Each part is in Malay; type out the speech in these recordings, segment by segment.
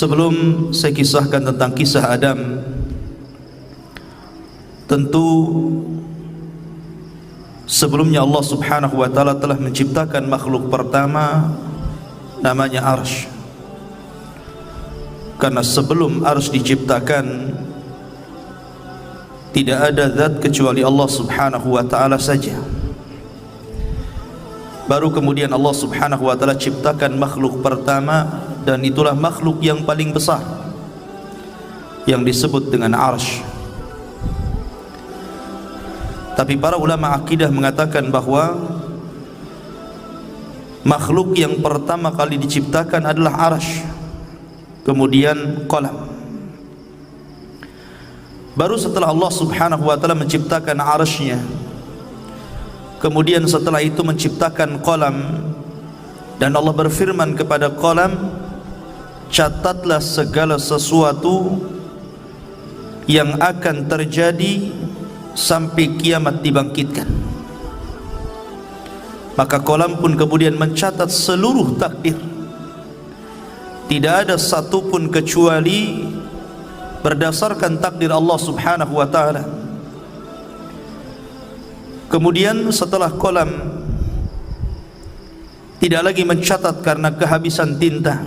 Sebelum saya kisahkan tentang kisah Adam, tentu sebelumnya Allah Subhanahu wa taala telah menciptakan makhluk pertama namanya Arsy. Karena sebelum Arsy diciptakan tidak ada zat kecuali Allah Subhanahu wa taala saja. Baru kemudian Allah Subhanahu wa taala ciptakan makhluk pertama, dan itulah makhluk yang paling besar yang disebut dengan Arsy. Tapi para ulama akidah mengatakan bahwa makhluk yang pertama kali diciptakan adalah Arsy, kemudian qalam. Baru setelah Allah Subhanahu wa taala menciptakan Arsy-nya, kemudian setelah itu menciptakan qalam, dan Allah berfirman kepada qalam, catatlah segala sesuatu yang akan terjadi sampai kiamat dibangkitkan. Maka qalam pun kemudian mencatat seluruh takdir. Tidak ada satupun kecuali berdasarkan takdir Allah Subhanahu wa taala. Kemudian setelah qalam tidak lagi mencatat karena kehabisan tinta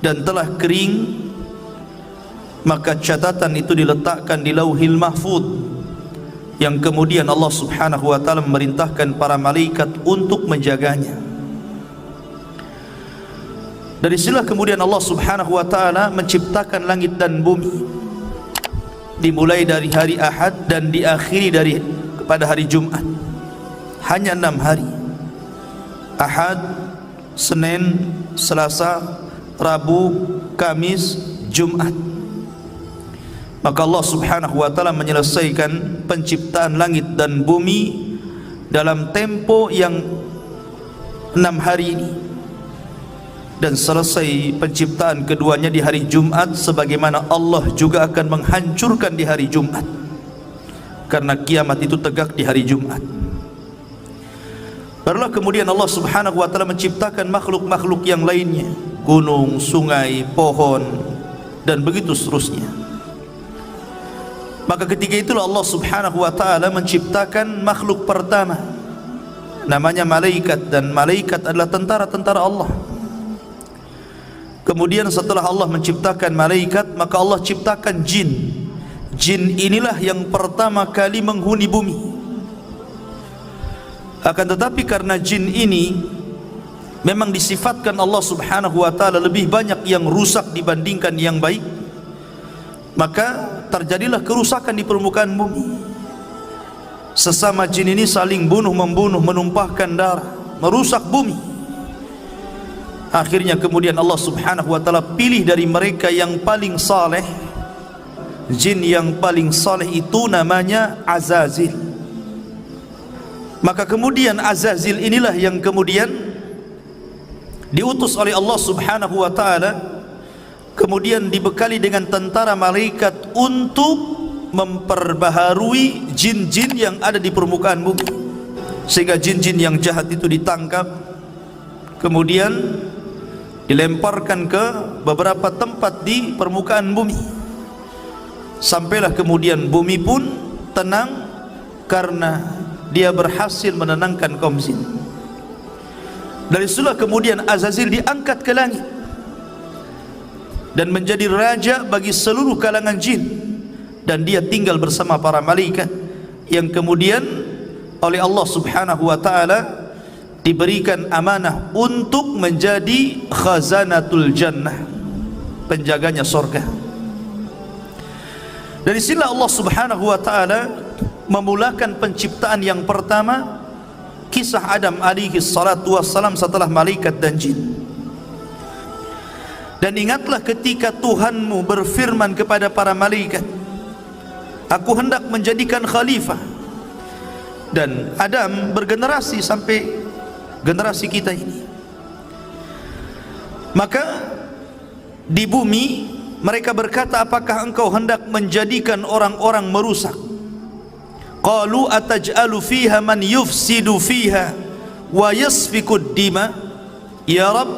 dan telah kering, maka catatan itu diletakkan di Lauhil Mahfuz, yang kemudian Allah Subhanahu wa taala memerintahkan para malaikat untuk menjaganya. Dari sinilah kemudian Allah Subhanahu wa taala menciptakan langit dan bumi, dimulai dari hari Ahad dan diakhiri pada hari Jumat. Hanya 6 hari: Ahad, Senin, Selasa, Rabu, Kamis, Jumat. Maka Allah Subhanahu wa taala menyelesaikan penciptaan langit dan bumi dalam tempo yang 6 hari ini, dan selesai penciptaan keduanya di hari Jumat, sebagaimana Allah juga akan menghancurkan di hari Jumat, karena kiamat itu tegak di hari Jumat. Barulah kemudian Allah Subhanahu wa taala menciptakan makhluk-makhluk yang lainnya, gunung, sungai, pohon, dan begitu seterusnya. Maka ketika itulah Allah Subhanahu wa taala menciptakan makhluk pertama namanya malaikat, dan malaikat adalah tentara-tentara Allah. Kemudian setelah Allah menciptakan malaikat, maka Allah ciptakan jin. Jin inilah yang pertama kali menghuni bumi. Akan tetapi karena jin ini memang disifatkan Allah Subhanahu wa taala lebih banyak yang rusak dibandingkan yang baik, maka terjadilah kerusakan di permukaan bumi. Sesama jin ini saling bunuh-membunuh, menumpahkan darah, merusak bumi. Akhirnya kemudian Allah Subhanahu wa taala pilih dari mereka yang paling saleh. Jin yang paling saleh itu namanya Azazil. Maka kemudian Azazil inilah yang kemudian diutus oleh Allah Subhanahu wa taala, kemudian dibekali dengan tentara malaikat untuk memperbaharui jin-jin yang ada di permukaan bumi, sehingga jin-jin yang jahat itu ditangkap, kemudian dilemparkan ke beberapa tempat di permukaan bumi. Sampailah kemudian bumi pun tenang karena dia berhasil menenangkan kaum jin. Dari situlah kemudian Azazil diangkat ke langit dan menjadi raja bagi seluruh kalangan jin, dan dia tinggal bersama para malaikat yang kemudian oleh Allah Subhanahu wa taala diberikan amanah untuk menjadi khazanatul jannah, penjaganya surga. Dari sinilah Allah Subhanahu wa taala memulakan penciptaan yang pertama, kisah Adam alaihi salatu wassalam setelah malaikat dan jin. Dan ingatlah ketika Tuhanmu berfirman kepada para malaikat, aku hendak menjadikan khalifah. Dan Adam bergenerasi sampai generasi kita ini. Maka di bumi mereka berkata, apakah engkau hendak menjadikan orang-orang merusak? Qalu ataj'alu fiha man yufsidu fiha wa yasfikud dima. Ya Rabb,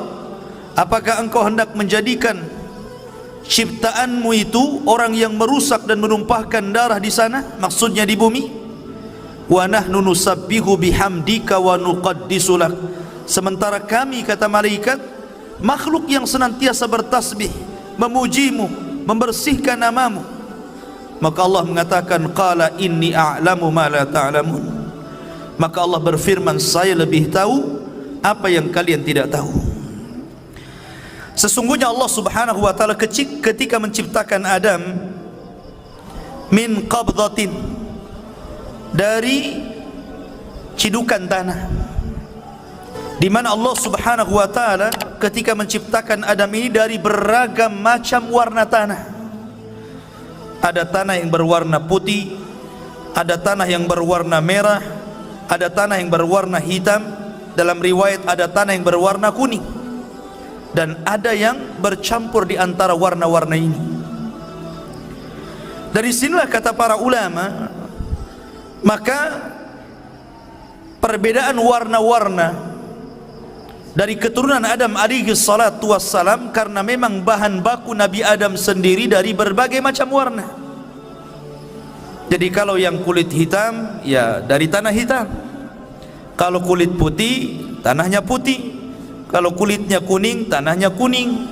apakah engkau hendak menjadikan ciptaanmu itu orang yang merusak dan menumpahkan darah di sana, maksudnya di bumi? Wa nahnu nusabbihu bihamdika wa nuqaddisu lak, sementara kami, kata malaikat, makhluk yang senantiasa bertasbih, memujimu, membersihkan namamu. Maka Allah mengatakan, qala inni a'lamu ma la ta'lamun, maka Allah berfirman, saya lebih tahu apa yang kalian tidak tahu. Sesungguhnya Allah subhanahu wa ta'ala ketika menciptakan Adam min qabdatin, dari cidukan tanah, di mana Allah subhanahu wa ta'ala ketika menciptakan Adam ini dari beragam macam warna tanah. Ada tanah yang berwarna putih, ada tanah yang berwarna merah, ada tanah yang berwarna hitam, dalam riwayat ada tanah yang berwarna kuning, dan ada yang bercampur di antara warna-warna ini. Dari sinilah kata para ulama, maka perbedaan warna-warna dari keturunan Adam alaihi salatu wassalam, karena memang bahan baku Nabi Adam sendiri dari berbagai macam warna. Jadi kalau yang kulit hitam, ya dari tanah hitam. Kalau kulit putih, tanahnya putih. Kalau kulitnya kuning, tanahnya kuning.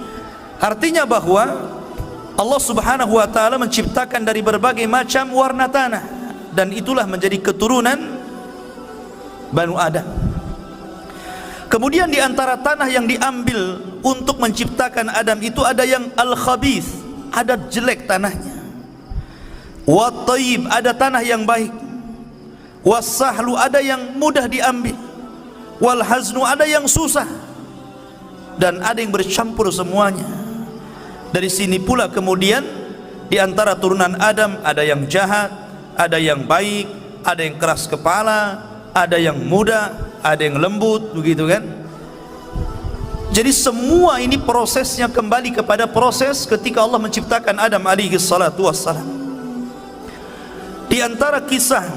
Artinya bahwa Allah subhanahu wa ta'ala menciptakan dari berbagai macam warna tanah, dan itulah menjadi keturunan Banu Adam. Kemudian di antara tanah yang diambil untuk menciptakan Adam itu ada yang al-khabith, ada jelek tanahnya. Wa tayyib, ada tanah yang baik. Was-sahlu, ada yang mudah diambil. Wal haznu, ada yang susah. Dan ada yang bercampur semuanya. Dari sini pula kemudian di antara turunan Adam ada yang jahat, ada yang baik, ada yang keras kepala, ada yang muda, ada yang lembut, begitu kan? Jadi semua ini prosesnya kembali kepada proses ketika Allah menciptakan Adam alaihi salatu wassalam. Di antara kisah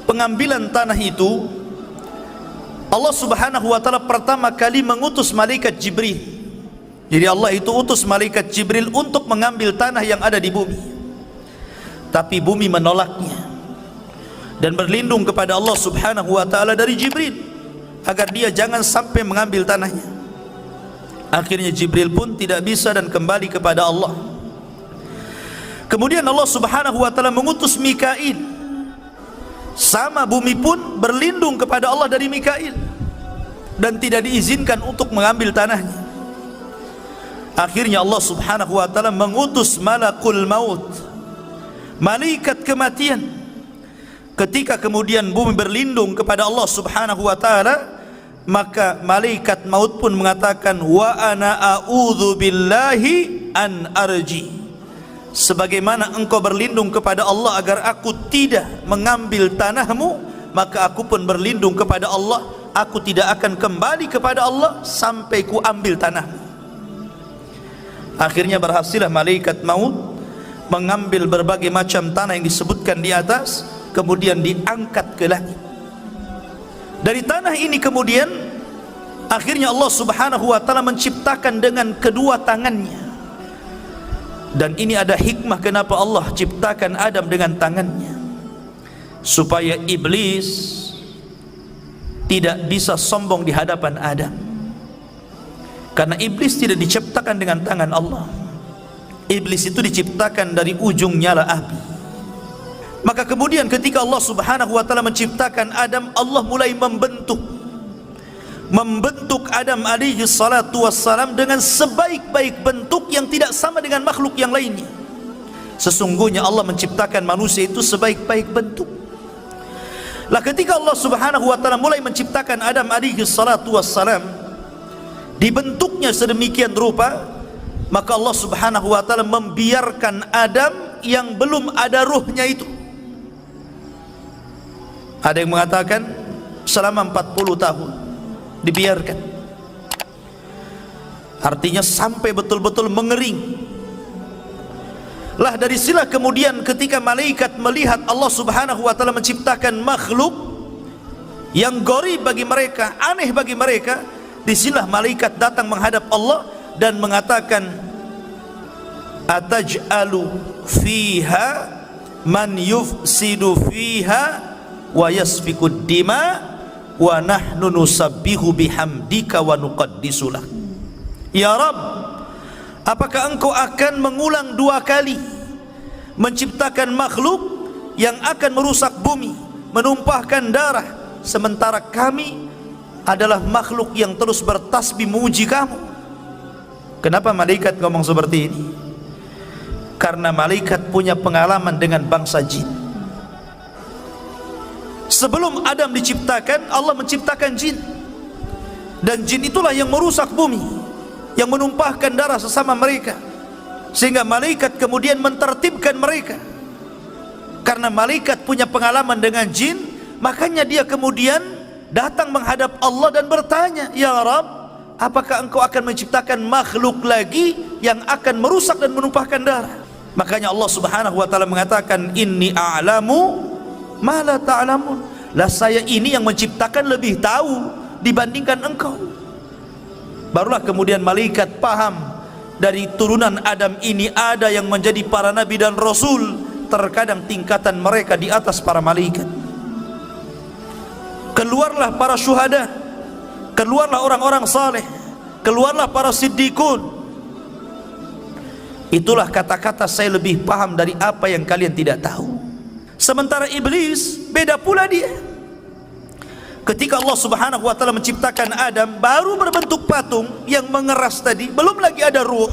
pengambilan tanah itu, Allah subhanahu wa ta'ala pertama kali mengutus malaikat Jibril. Jadi Allah itu utus malaikat Jibril untuk mengambil tanah yang ada di bumi. Tapi bumi menolaknya dan berlindung kepada Allah subhanahu wa ta'ala dari Jibril agar dia jangan sampai mengambil tanahnya. Akhirnya Jibril pun tidak bisa dan kembali kepada Allah. Kemudian Allah subhanahu wa ta'ala mengutus Mikail, sama bumi pun berlindung kepada Allah dari Mikail dan tidak diizinkan untuk mengambil tanahnya. Akhirnya Allah subhanahu wa ta'ala mengutus malakul maut, malaikat kematian. Ketika kemudian bumi berlindung kepada Allah subhanahu wa ta'ala, maka malaikat maut pun mengatakan, wa ana a'udzu billahi an arji, sebagaimana engkau berlindung kepada Allah agar aku tidak mengambil tanahmu, maka aku pun berlindung kepada Allah, aku tidak akan kembali kepada Allah sampai ku ambil tanahmu. Akhirnya berhasillah malaikat maut mengambil berbagai macam tanah yang disebutkan di atas, kemudian diangkat ke langit. Dari tanah ini kemudian akhirnya Allah subhanahu wa ta'ala menciptakan dengan kedua tangannya. Dan ini ada hikmah kenapa Allah ciptakan Adam dengan tangannya, supaya iblis tidak bisa sombong di hadapan Adam, karena iblis tidak diciptakan dengan tangan Allah. Iblis itu diciptakan dari ujung nyala api. Maka kemudian ketika Allah subhanahu wa ta'ala menciptakan Adam, Allah mulai membentuk Adam alaihi salatu wassalam dengan sebaik-baik bentuk yang tidak sama dengan makhluk yang lainnya. Sesungguhnya Allah menciptakan manusia itu sebaik-baik bentuk. Lah ketika Allah subhanahu wa ta'ala mulai menciptakan Adam alaihi salatu wassalam, dibentuknya sedemikian rupa, maka Allah subhanahu wa ta'ala membiarkan Adam yang belum ada ruhnya itu. Ada yang mengatakan selama 40 tahun dibiarkan, artinya sampai betul-betul mengering. Lah dari sinilah kemudian ketika malaikat melihat Allah subhanahu wa ta'ala menciptakan makhluk yang gharib bagi mereka, aneh bagi mereka, Disinilah malaikat datang menghadap Allah dan mengatakan, ataj'alu fiha man yufsidu fiha wa yasfikud dima wa nahnu nusabbihu bihamdika wa nuqaddisulah. Ya Rabb, apakah engkau akan mengulang 2 kali menciptakan makhluk yang akan merusak bumi, menumpahkan darah, sementara kami adalah makhluk yang terus bertasbih memuji kamu? Kenapa malaikat ngomong seperti ini? Karena malaikat punya pengalaman dengan bangsa jin. Sebelum Adam diciptakan, Allah menciptakan jin, dan jin itulah yang merusak bumi, yang menumpahkan darah sesama mereka, sehingga malaikat kemudian mentertibkan mereka. Karena malaikat punya pengalaman dengan jin, makanya dia kemudian datang menghadap Allah dan bertanya, ya Rabb, apakah engkau akan menciptakan makhluk lagi yang akan merusak dan menumpahkan darah? Makanya Allah Subhanahu wa taala mengatakan, inni a'lamu ma la ta'lamun. Lah saya ini yang menciptakan lebih tahu dibandingkan engkau. Barulah kemudian malaikat paham, dari turunan Adam ini ada yang menjadi para nabi dan rasul, terkadang tingkatan mereka di atas para malaikat. Keluarlah para syuhada, keluarlah orang-orang saleh, keluarlah para siddiqun. Itulah kata-kata saya lebih paham dari apa yang kalian tidak tahu. Sementara iblis beda pula dia. Ketika Allah Subhanahu wa taala menciptakan Adam, baru berbentuk patung yang mengeras tadi, belum lagi ada ruh.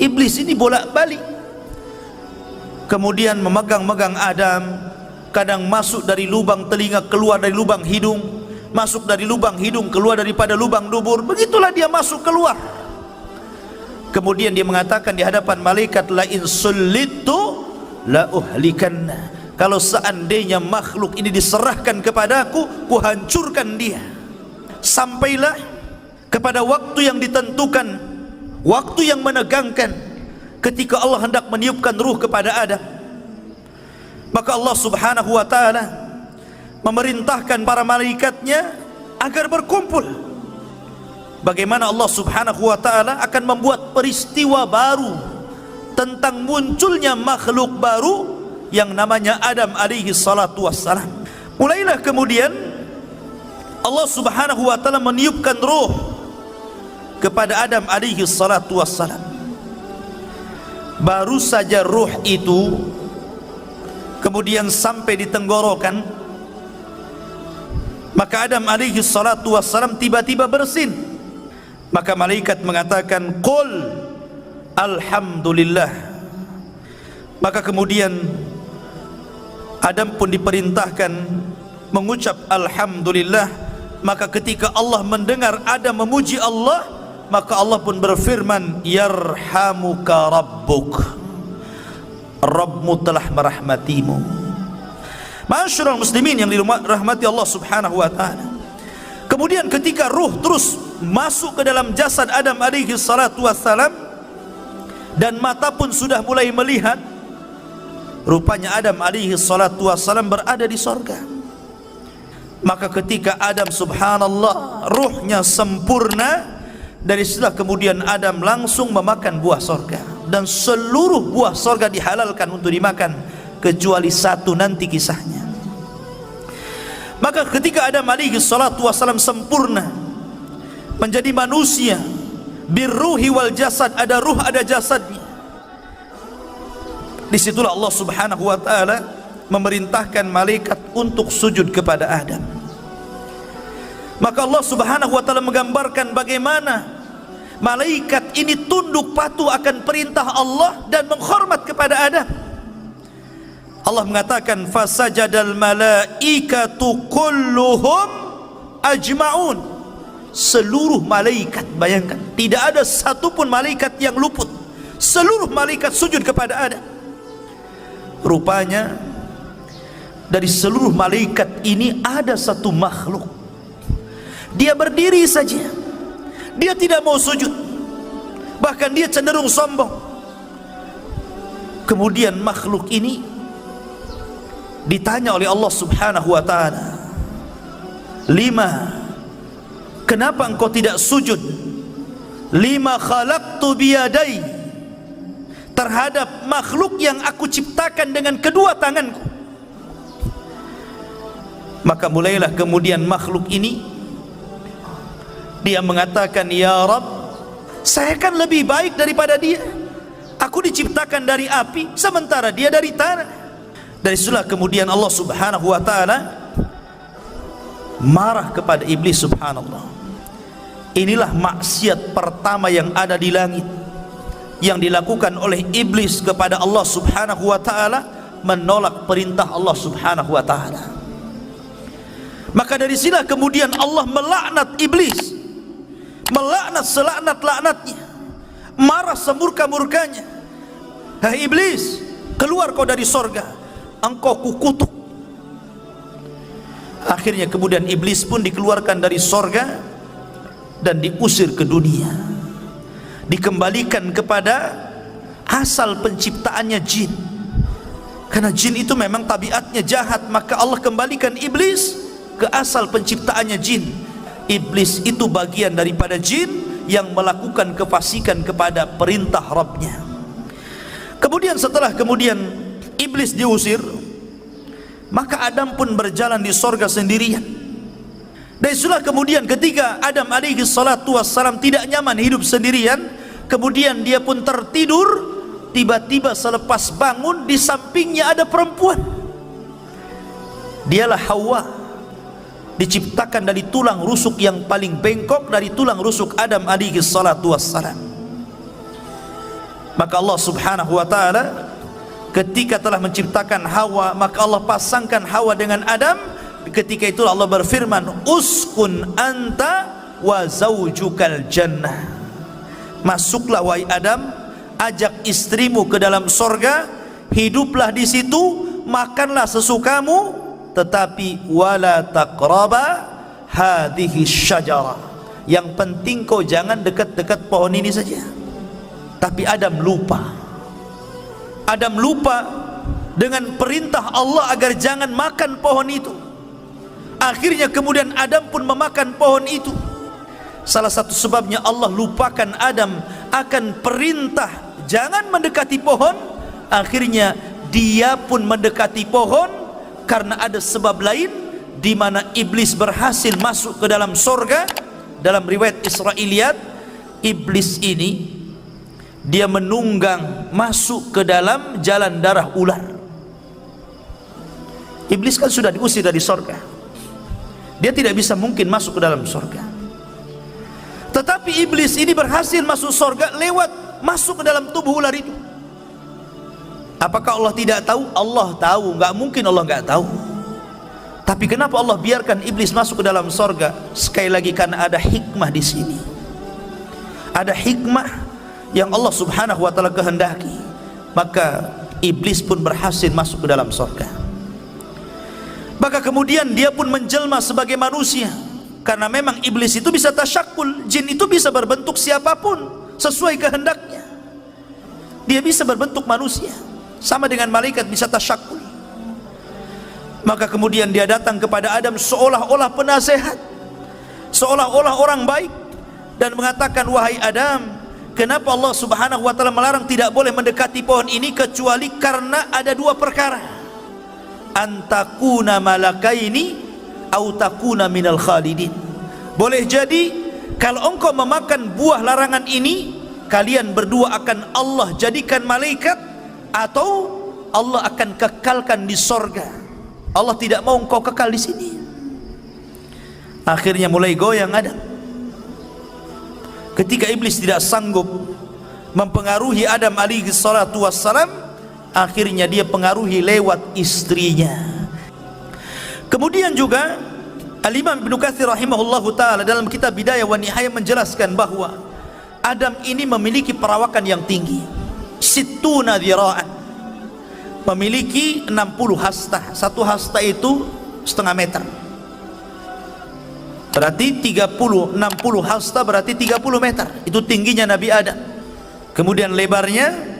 Iblis ini bolak-balik, kemudian memegang-megang Adam, kadang masuk dari lubang telinga, keluar dari lubang hidung, masuk dari lubang hidung, keluar daripada lubang dubur. Begitulah dia masuk keluar. Kemudian dia mengatakan di hadapan malaikat, la in sullitu la uhlikanna. Kalau seandainya makhluk ini diserahkan kepadaku, ku hancurkan dia. Sampailah kepada waktu yang ditentukan, waktu yang menegangkan, ketika Allah hendak meniupkan ruh kepada Adam. Maka Allah Subhanahu wa taala memerintahkan para malaikatnya agar berkumpul. Bagaimana Allah Subhanahu wa taala akan membuat peristiwa baru tentang munculnya makhluk baru yang namanya Adam alaihi salatu wassalam. Mulailah kemudian Allah Subhanahu wa taala meniupkan ruh kepada Adam alaihi salatu wassalam. Baru saja ruh itu kemudian sampai di tenggorokan, maka Adam alaihi salatu wassalam tiba-tiba bersin. Maka malaikat mengatakan, qul alhamdulillah. Maka kemudian Adam pun diperintahkan mengucap alhamdulillah. Maka ketika Allah mendengar Adam memuji Allah, maka Allah pun berfirman, yarhamuka rabbuk, Rabbmu telah merahmatimu. Ma'asyiral muslimin yang dirahmati Allah Subhanahu wa taala. Kemudian ketika ruh terus masuk ke dalam jasad Adam alaihi salatu wassalam, dan mata pun sudah mulai melihat, rupanya Adam alaihi salatu wassalam berada di sorga. Maka ketika Adam, subhanallah, ruhnya sempurna, dari setelah kemudian Adam langsung memakan buah sorga, dan seluruh buah sorga dihalalkan untuk dimakan kecuali satu, nanti kisahnya. Maka ketika Adam alaihi salatu wassalam sempurna menjadi manusia, birruhi wal jasad, ada ruh ada jasadnya, disitulah Allah Subhanahu wa ta'ala memerintahkan malaikat untuk sujud kepada Adam. Maka Allah Subhanahu wa ta'ala menggambarkan bagaimana malaikat ini tunduk patuh akan perintah Allah dan menghormat kepada Adam. Allah mengatakan, fasajadal malaikatu kulluhum ajma'un. Seluruh malaikat, bayangkan, tidak ada satupun malaikat yang luput. Seluruh malaikat sujud kepada Adam. Rupanya dari seluruh malaikat ini ada satu makhluk, dia berdiri saja, dia tidak mau sujud, bahkan dia cenderung sombong. Kemudian makhluk ini ditanya oleh Allah Subhanahu wa ta'ala, lima, kenapa engkau tidak sujud lima khalaqtu biyadai, terhadap makhluk yang aku ciptakan dengan kedua tanganku. Maka mulailah kemudian makhluk ini dia mengatakan, ya Rabb, saya kan lebih baik daripada dia. Aku diciptakan dari api sementara dia dari tanah. Dari situlah kemudian Allah Subhanahu wa taala marah kepada iblis. Subhanallah, inilah maksiat pertama yang ada di langit yang dilakukan oleh iblis kepada Allah Subhanahu wa taala, menolak perintah Allah Subhanahu wa taala. Maka dari sinilah kemudian Allah melaknat iblis, melaknat selaknat-laknatnya, marah semurka-murkanya. Hai iblis, keluar kau dari sorga, engkau kukutuk. Akhirnya kemudian iblis pun dikeluarkan dari sorga dan diusir ke dunia, dikembalikan kepada asal penciptaannya, jin. Karena jin itu memang tabiatnya jahat, maka Allah kembalikan iblis ke asal penciptaannya, jin. Iblis itu bagian daripada jin yang melakukan kefasikan kepada perintah Rabbnya. Kemudian setelah kemudian iblis diusir, maka Adam pun berjalan di sorga sendirian. Dan itulah kemudian ketika Adam alaihi salatu wassalam tidak nyaman hidup sendirian, kemudian dia pun tertidur. Tiba-tiba selepas bangun, di sampingnya ada perempuan. Dialah Hawa, diciptakan dari tulang rusuk yang paling bengkok, dari tulang rusuk Adam alaihi salatu wassalam. Maka Allah Subhanahu wa ta'ala ketika telah menciptakan Hawa, maka Allah pasangkan Hawa dengan Adam. Ketika itu Allah berfirman, uskun anta wa zaujukal jannah, masuklah wahai Adam, ajak istrimu ke dalam sorga, hiduplah di situ, makanlah sesukamu, tetapi wala taqraba hadhihi syajara, yang penting kau jangan dekat-dekat pohon ini saja. Tapi Adam lupa, Adam lupa dengan perintah Allah agar jangan makan pohon itu. Akhirnya kemudian Adam pun memakan pohon itu. Salah satu sebabnya Allah lupakan Adam akan perintah jangan mendekati pohon. Akhirnya dia pun mendekati pohon karena ada sebab lain, di mana iblis berhasil masuk ke dalam sorga. Dalam riwayat Israiliyat, iblis ini dia menunggang masuk ke dalam jalan darah ular. Iblis kan sudah diusir dari sorga, dia tidak bisa mungkin masuk ke dalam sorga. Tetapi iblis ini berhasil masuk sorga lewat masuk ke dalam tubuh ular itu. Apakah Allah tidak tahu? Allah tahu, nggak mungkin Allah nggak tahu. Tapi kenapa Allah biarkan iblis masuk ke dalam sorga? Sekali lagi karena ada hikmah di sini. Ada hikmah yang Allah Subhanahu wa ta'ala kehendaki. Maka iblis pun berhasil masuk ke dalam sorga. Maka kemudian dia pun menjelma sebagai manusia, karena memang iblis itu bisa tasyakul, jin itu bisa berbentuk siapapun sesuai kehendaknya. Dia bisa berbentuk manusia, sama dengan malaikat bisa tasyakul. Maka kemudian dia datang kepada Adam seolah-olah penasehat, seolah-olah orang baik, dan mengatakan, wahai Adam, kenapa Allah Subhanahu wa ta'ala melarang tidak boleh mendekati pohon ini kecuali karena ada dua perkara. Antakuna malakaini au takuna minal khalidin. Boleh jadi kalau engkau memakan buah larangan ini, kalian berdua akan Allah jadikan malaikat, atau Allah akan kekalkan di sorga. Allah tidak mau engkau kekal di sini. Akhirnya mulai goyang Adam. Ketika iblis tidak sanggup mempengaruhi Adam alaihi salatu wassalam, akhirnya dia pengaruhi lewat istrinya. Kemudian juga Al-Imam Ibnu Katsir rahimahullahu ta'ala dalam kitab Bidayah wa Nihayah menjelaskan bahwa Adam ini memiliki perawakan yang tinggi, sittuna dzira'an, memiliki 60 hasta. Satu hasta itu setengah meter, berarti 60 hasta berarti 30 meter. Itu tingginya Nabi Adam. Kemudian lebarnya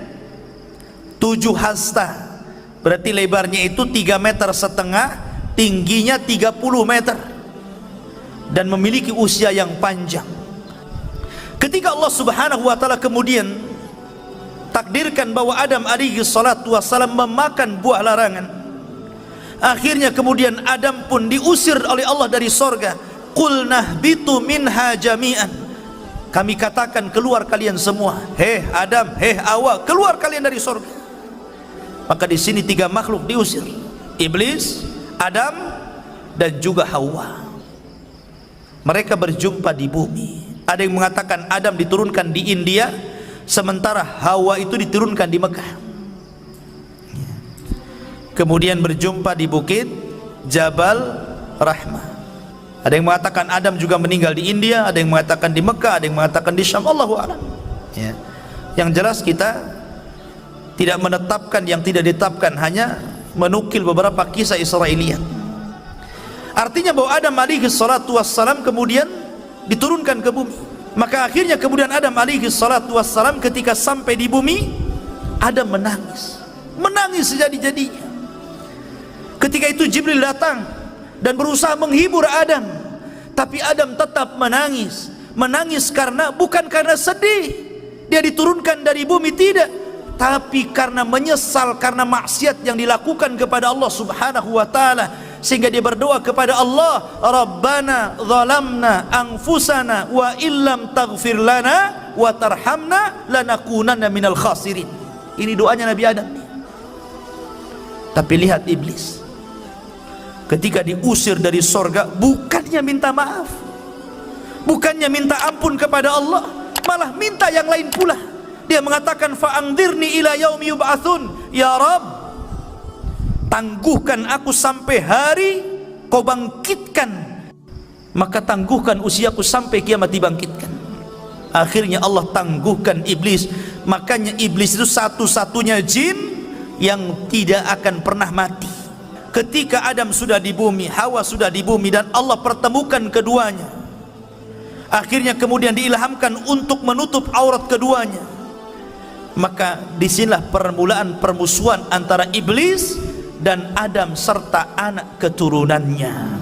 7 hasta, berarti lebarnya itu 3,5 meter, tingginya 30 meter. dan memiliki usia yang panjang. Ketika Allah Subhanahu wa taala kemudian takdirkan bahwa Adam alaihi salatu wassalam memakan buah larangan, akhirnya kemudian Adam pun diusir oleh Allah dari sorga. Qul nahbitu minha jami'an, kami katakan keluar kalian semua, hei Adam, hei Hawa, keluar kalian dari sorga. Maka di sini tiga makhluk diusir, iblis, Adam, dan juga Hawa. Mereka berjumpa di bumi. Ada yang mengatakan Adam diturunkan di India, sementara Hawa itu diturunkan di Mekah. Kemudian berjumpa di bukit Jabal Rahmah. Ada yang mengatakan Adam juga meninggal di India, ada yang mengatakan di Mekah, ada yang mengatakan di Syam. Allahu a'lam. Ya. Yang jelas kita tidak menetapkan yang tidak ditetapkan, hanya menukil beberapa kisah Israiliyat. Artinya bahwa Adam alaihi salatu wassalam kemudian diturunkan ke bumi. Maka akhirnya kemudian Adam alaihi salatu wassalam ketika sampai di bumi, Adam menangis, menangis sejadi-jadinya. Ketika itu Jibril datang dan berusaha menghibur Adam, tapi Adam tetap menangis. Menangis karena bukan karena sedih dia diturunkan dari bumi, tidak, tapi karena menyesal karena maksiat yang dilakukan kepada Allah Subhanahu wa taala, sehingga dia berdoa kepada Allah, Rabbana zalamna anfusana wa illam taghfir lana wa tarhamna lanakunanna minal khasirin. Ini doanya Nabi Adam. Tapi lihat iblis, ketika diusir dari sorga, bukannya minta maaf, bukannya minta ampun kepada Allah, malah minta yang lain pula. Dia mengatakan, fa'angdirni ila yaumi yub'atsun, ya Rabb, tangguhkan aku sampai hari kau bangkitkan, maka tangguhkan usiaku sampai kiamat dibangkitkan. Akhirnya Allah tangguhkan iblis. Makanya iblis itu satu-satunya jin yang tidak akan pernah mati. Ketika Adam sudah di bumi, Hawa sudah di bumi, dan Allah pertemukan keduanya, akhirnya kemudian diilhamkan untuk menutup aurat keduanya. Maka disinilah permulaan permusuhan antara iblis dan Adam serta anak keturunannya.